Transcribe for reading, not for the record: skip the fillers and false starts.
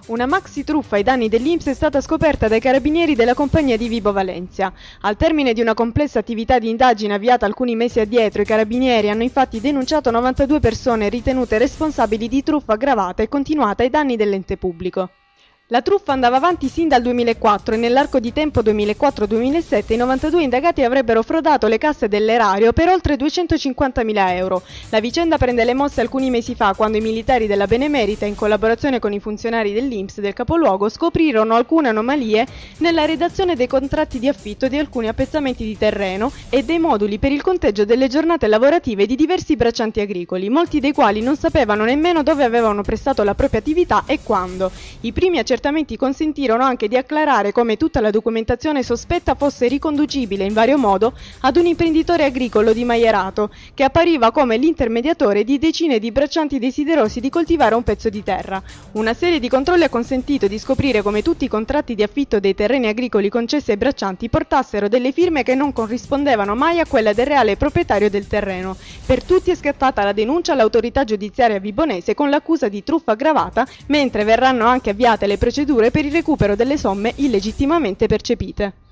Una maxi truffa ai danni dell'INPS è stata scoperta dai carabinieri della compagnia di Vibo Valentia. Al termine di una complessa attività di indagine avviata alcuni mesi addietro, i carabinieri hanno infatti denunciato 92 persone ritenute responsabili di truffa aggravata e continuata ai danni dell'ente pubblico. La truffa andava avanti sin dal 2004 e nell'arco di tempo 2004-2007 i 92 indagati avrebbero frodato le casse dell'erario per oltre 250.000 euro. La vicenda prende le mosse alcuni mesi fa quando i militari della Benemerita, in collaborazione con i funzionari dell'INPS del capoluogo, scoprirono alcune anomalie nella redazione dei contratti di affitto di alcuni appezzamenti di terreno e dei moduli per il conteggio delle giornate lavorative di diversi braccianti agricoli, molti dei quali non sapevano nemmeno dove avevano prestato la propria attività e quando. I primi accertamenti consentirono anche di acclarare come tutta la documentazione sospetta fosse riconducibile in vario modo ad un imprenditore agricolo di Maierato, che appariva come l'intermediatore di decine di braccianti desiderosi di coltivare un pezzo di terra. Una serie di controlli ha consentito di scoprire come tutti i contratti di affitto dei terreni agricoli concessi ai braccianti portassero delle firme che non corrispondevano mai a quella del reale proprietario del terreno. Per tutti è scattata la denuncia all'autorità giudiziaria vibonese con l'accusa di truffa aggravata, mentre verranno anche avviate le procedure per il recupero delle somme illegittimamente percepite.